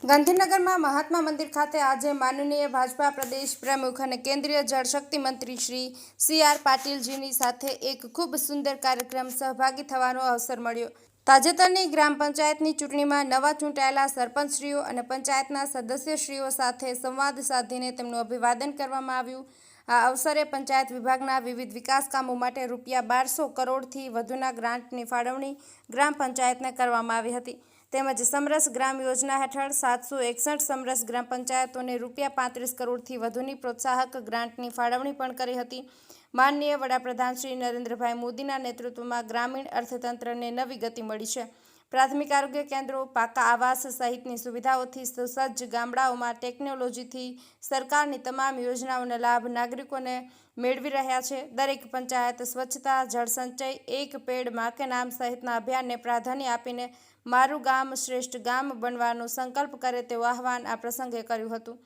ગાંધીનગરમાં મહાત્મા મંદિર ખાતે આજે માનનીય ભાજપા પ્રદેશ પ્રમુખ અને કેન્દ્રીય જળશક્તિ મંત્રી શ્રી સી.આર. પાટીલજીની સાથે એક ખૂબ સુંદર કાર્યક્રમ સહભાગી થવાનો અવસર મળ્યો. તાજેતરની ગ્રામ પંચાયતની ચૂંટણીમાં નવા ચૂંટાયેલા સરપંચશ્રીઓ અને પંચાયતના સદસ્યશ્રીઓ સાથે સંવાદ સાધીને તેમનું અભિવાદન કરવામાં આવ્યું. આ અવસરે પંચાયત વિભાગના વિવિધ વિકાસ કામો માટે ₹1200 કરોડથી વધુના ગ્રાન્ટની ફાળવણી ગ્રામ પંચાયતને કરવામાં આવી હતી. તેમજ સમરસ ગ્રામ યોજના હેઠળ 761 સમરસ ગ્રામ પંચાયતોને ₹35 કરોડથી વધુની પ્રોત્સાહક ગ્રાન્ટની ફાળવણી પણ કરી હતી. માનનીય વડાપ્રધાન શ્રી નરેન્દ્રભાઈ મોદીના નેતૃત્વમાં ગ્રામીણ અર્થતંત્રને નવી ગતિ મળી છે. પ્રાથમિક આરોગ્ય કેન્દ્રો, પાકા આવાસ સહિતની સુવિધાઓથી સુસજ્જ ગામડાઓમાં ટેકનોલોજીથી સરકારની તમામ યોજનાઓનો લાભ નાગરિકોને મેળવી રહ્યા છે. દરેક પંચાયત સ્વચ્છતા, જળસંચય, એક પેડ માં કે નામ સહિતના અભિયાનને પ્રાધાન્ય આપીને મારું ગામ શ્રેષ્ઠ ગામ બનવાનો સંકલ્પ કરે તેવું આહવાન આ પ્રસંગે કર્યું હતું.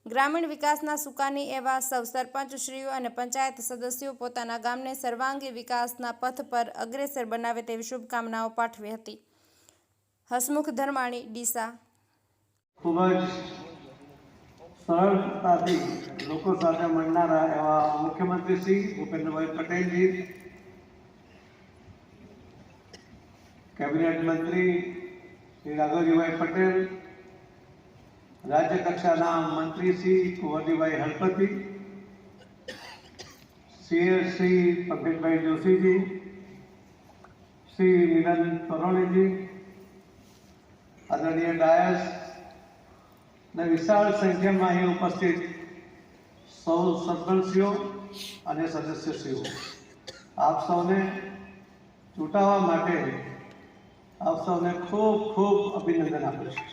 ગ્રામીણ વિકાસના સુકાની એવા સૌ સરપંચશ્રીઓ અને પંચાયત સદસ્યો પોતાના ગામને સર્વાંગી વિકાસના પથ પર અગ્રેસર બનાવે તેવી શુભકામનાઓ પાઠવી હતી. હસમુખ ધર્માણી, ડીસા. ખૂબ જ સરળતાથી લોકો સાથે મળનારા એવા મુખ્યમંત્રી શ્રી ભૂપેન્દ્રભાઈ પટેલજી, કેબિનેટ મંત્રી શ્રી રાઘવજીભાઈ પટેલ, રાજ્ય કક્ષાના મંત્રી શ્રી કુંવરજીભાઈ હળપતિ, સીએસ શ્રી પંકજભાઈ જોશીજી, શ્રી મિલન તોરણીજી, આદરણીય ડાયસ ને વિશાળ સંખ્યામાં અહીં ઉપસ્થિત સૌ સરપંચીઓ અને સદસ્યશ્રીઓ, આપ સૌને ચૂંટાવા માટે આપ સૌને ખૂબ ખૂબ અભિનંદન આપું છું.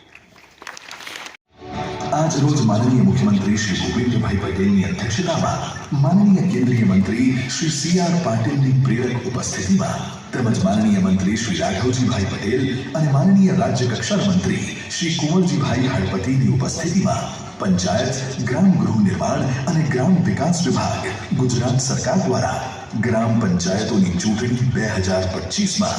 आज रोज माननीय मुख्यमंत्री श्री भूपेन्द्रभाई पटेलની અધ્યક્ષતામાં માનનીય કેન્દ્રીય મંત્રી શ્રી સી.આર. પાટીલની પ્રેરક ઉપસ્થિતિમાં તેમજ માનનીય મંત્રી શ્રી રાઘવજીભાઈ પટેલ અને માનનીય રાજ્ય કક્ષાના મંત્રી શ્રી કુંવરજીભાઈ હળપતિની ઉપસ્થિતિમાં પંચાયત, ગ્રામ ગૃહ નિર્માણ અને ગ્રામ વિકાસ વિભાગ, ગુજરાત સરકાર દ્વારા ગ્રામ પંચાયતોની ચૂંટણી 2025માં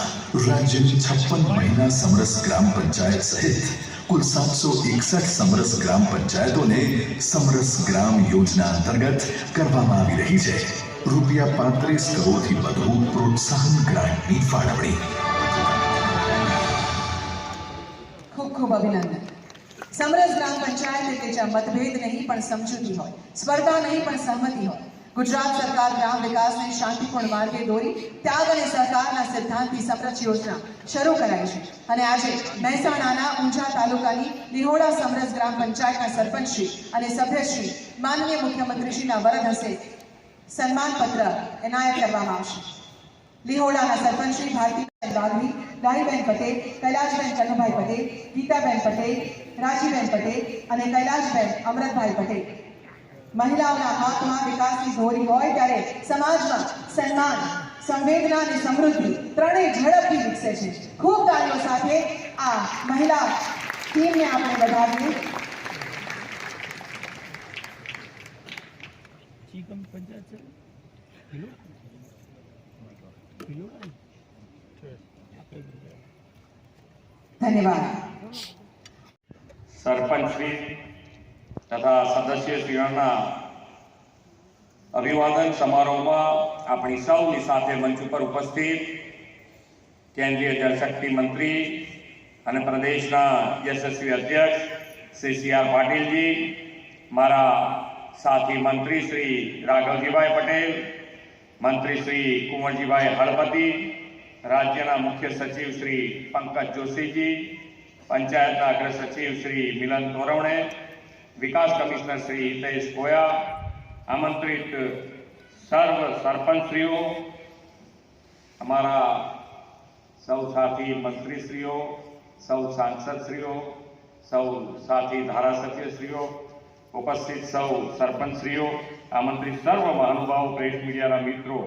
રાજ્યની 56 મહિલા સમરસ ગ્રામ પંચાયત સહિત कुल 761 समरस ग्राम पंचायतों ने समरस ग्राम योजना अंतर्गत કરવામાં આવી રહી છે ₹35 કરોડથી વધુ પ્રોત્સાહન ગ્રાન્ટની ફાળવણી. ખૂબ ખૂબ અભિનંદન. સમરસ ગ્રામ પંચાયત એટલે જ્યાં મતભેદ નહીં પણ સમજૂતી હોય, સ્પર્ધા નહીં પણ સહમતિ હોય. ગુજરાત સરકાર ગ્રામ વિકાસને શાંતિપૂર્ણ માર્ગે દોરી ત્યાગ અને સહકારના સિદ્ધાંતથી સમરસ યોજના શરૂ કરાઈ છે અને આજે મહેસાણાના ઊંઝા તાલુકાની લીહોડા સમરસ ગ્રામ પંચાયતના સરપંચશ્રી અને સભ્યશ્રી માનનીય મુખ્યમંત્રીશ્રીના વરદ હસ્તે સન્માનપત્ર એનાયત કરવામાં આવશે. લીહોડાના સરપંચશ્રી ભારતીબેન વાઘરી, ડાહીબેન પટેલ, કૈલાશબેન કનુભાઈ પટેલ, ગીતાબેન પટેલ, રાજીબેન પટેલ અને કૈલાશબેન અમરતભાઈ પટેલ. મહિલાઓના હાથમાં વિકાસની દોરી હોય ત્યારે સમાજમાં સન્માન, સંવેદના અને સમૃદ્ધિ ત્રણેય ઝડપથી વિકસે છે. ખૂબ તાળીઓ સાથે આ મહિલા ટીમને આપણે વધાવીએ. ધન્યવાદ. સરપંચ શ્રી તથા સદસ્યશ્રીઓના અભિવાદન સમારોહમાં આપણી સૌની સાથે મંચ ઉપર ઉપસ્થિત કેન્દ્રીય જળશક્તિ મંત્રી અને પ્રદેશના યશસ્વી અધ્યક્ષ શ્રી સી.આર. પાટીલજી, મારા સાથી મંત્રી શ્રી રાઘવજીભાઈ પટેલ, મંત્રી શ્રી કુંવરજીભાઈ હળપતિ, રાજ્યના મુખ્ય સચિવ શ્રી પંકજ જોશીજી, પંચાયતના અગ્ર સચિવ શ્રી મિલન તોરવણે, વિકાસ કમિશનર શ્રી હિતેશ ગોયા, આમંત્રિત સર્વ સરપંચશ્રીઓ, અમારા સૌ સાથી મંત્રીશ્રીઓ, સૌ સાંસદશ્રીઓ, સૌ સાથી ધારાસભ્યશ્રીઓ, ઉપસ્થિત સૌ સરપંચશ્રીઓ, આમંત્રિત સર્વ મહાનુભાવો, પ્રેસ મીડિયાના મિત્રો,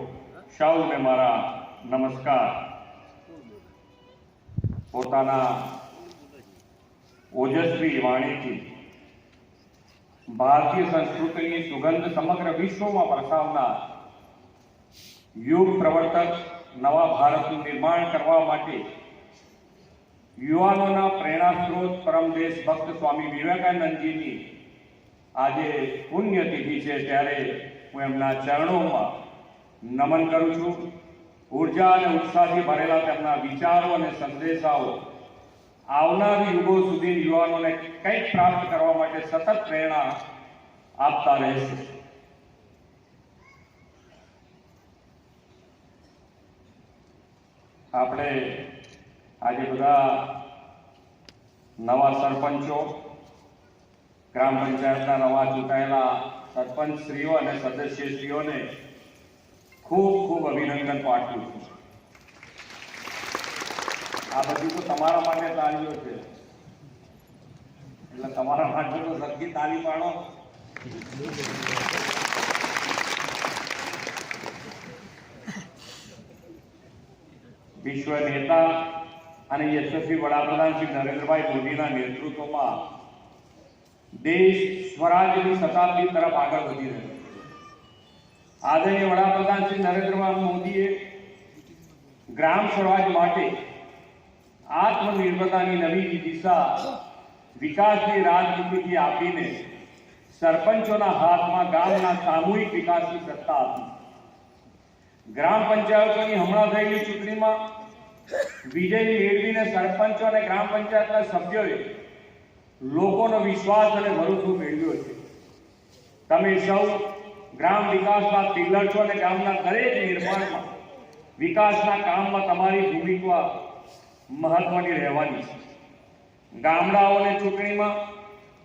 સૌને મારા નમસ્કાર. પોતાના ઓજસ્વી વાણીથી ભારતીય સંસ્કૃતિની સુગંધ સમગ્ર વિશ્વમાં પ્રસાવનાર યુગ પ્રવર્તક, નવા ભારતનું નિર્માણ કરવા માટે યુવાનોના પ્રેરણા સ્ત્રોત પરમ દેશભક્ત સ્વામી વિવેકાનંદજીની આજે પુણ્યતિથિ છે, ત્યારે હું એમના ચરણોમાં નમન કરું છું. ઉર્જા અને ઉત્સાહથી ભરેલા તેમના વિચારો અને સંદેશાઓ આવનાર યુગો સુધી યુવાનોને કંઈક પ્રાપ્ત કરવા માટે સતત પ્રેરણા આપતા રહેશે. આપણે આજે બધા નવા સરપંચો, ગ્રામ પંચાયતના નવા ચૂંટાયેલા સરપંચશ્રીઓ અને સદસ્યશ્રીઓને ખૂબ ખૂબ અભિનંદન પાઠવું છું. આ બધું તો તમારા માટે તાળીઓ છે, એટલે તમારા માટે તો સરખી તાળી પાડો. વિશ્વ નેતા અને યશસ્વી વડાપ્રધાન શ્રી નરેન્દ્રભાઈ મોદીના નેતૃત્વમાં દેશ સ્વરાજ્યની શતાબ્દી તરફ આગળ વધી રહ્યો છે. આદરણીય વડાપ્રધાન શ્રી નરેન્દ્રભાઈ મોદીએ ગ્રામ સ્વરાજ માટે આત્મનિર્ભરતાની નવી દિશા વિકાસની રાજનીતિથી આપીને સરપંચોના હાથમાં ગામના સામૂહિક વિકાસની સત્તા આપી. ગ્રામ પંચાયતોની હમણાં થયેલી ચૂંટણીમાં વિજય મેળવીને સરપંચો અને ગ્રામ પંચાયતના સભ્યોએ લોકોનો વિશ્વાસ અને ભરોસો મેળવ્યો છે. તમે સૌ ગ્રામ વિકાસના પિલ્લર છો અને ગામના દરેક નિર્માણમાં વિકાસના કામમાં તમારી ભૂમિકા મહત્વની રહેવાની છે. ગામડાઓને ચૂંટણીમાં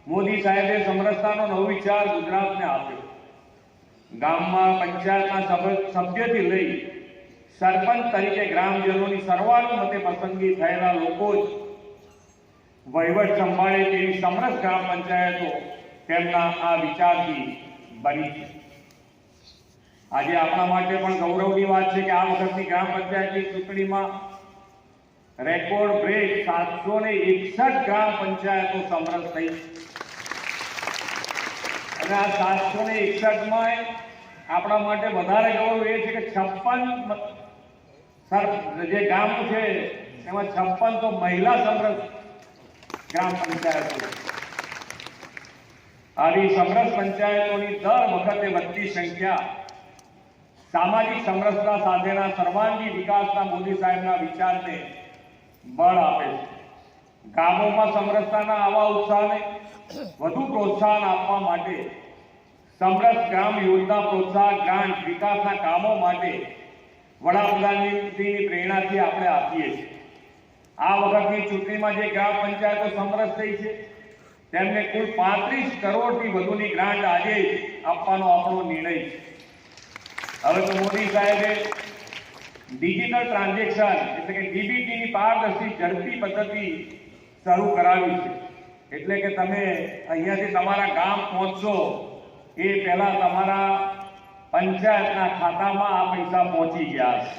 મોદી સાહેબે સમરસતાનો નવો વિચાર ગુજરાતને આપ્યો. ગામમાં પંચાયતના સભ્યથી લઈ સરપંચ તરીકે ગ્રામજનોની સર્વાનુમતે પસંદગી થયેલા લોકો જ વહીવટ સંભાળે તેવી સમરસ ગ્રામ પંચાયતો તેમના આ વિચારથી બની છે. આજે આપણા માટે પણ ગૌરવની વાત છે કે આ વખતની ગ્રામ પંચાયતની ચૂંટણીમાં રેકોર્ડ બ્રેક 761 ગ્રામ પંચાયતો સમરસ થઈ અને આ 761માં આપણા માટે વધારે ગૌરવ એ છે કે 56 જે ગામ છે એમાં 56 તો મહિલા સમરસ ગ્રામ પંચાયતો. આવી સમરસ પંચાયતોની દર વખતે વધતી સંખ્યા સામાજિક સમરસતા સાથેના સર્વાંગી વિકાસના મોદી સાહેબના વિચારને બળ આપે છે. ગામોમાં સમરસતાના આવા ઉત્સાહને વધુ પ્રોત્સાહન આપવા માટે સમરસ ગ્રામ યોજના પ્રોત્સાહક ગ્રાન્ટ વિકાસના કામો માટે વડાપ્રધાનજીની પ્રેરણાથી આપણે આપીએ છીએ. આ વખતની ચૂંટણીમાં જે ગ્રામ પંચાયતો સમરસ થઈ છે તેમને કુલ 35 કરોડથી વધુની ગ્રાન્ટ આજે આપવાનો આપણો નિર્ણય છે. હવે તો મોદી સાહેબે ડિજિટલ ટ્રાન્ઝેક્શન એટલે કે ડીબીટીની પારદર્શી ઝડપી પદ્ધતિ શરૂ કરાવી છે. એટલે કે તમે અહીંયાથી તમારા ગામ પહોંચશો એ પહેલા તમારા પંચાયતના ખાતામાં આ પૈસા પહોંચી ગયા છે.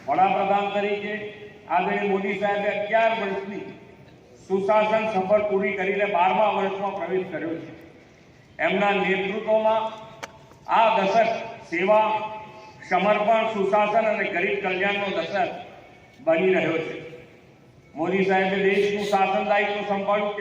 વડાપ્રધાન તરીકે આદરણીય મોદી સાહેબે 11 વર્ષની સુશાસન સફર પૂરી કરીને 12મા વર્ષમાં પ્રવેશ કર્યો છે. એમના નેતૃત્વમાં આ દશક સેવા, સમર્પણ, સુશાસન અને ગરીબ કલ્યાણનો દશક બની રહ્યો છે. મોદી સાહેબે દેશનું શાસન દાયિત્વ સંભાળ્યું.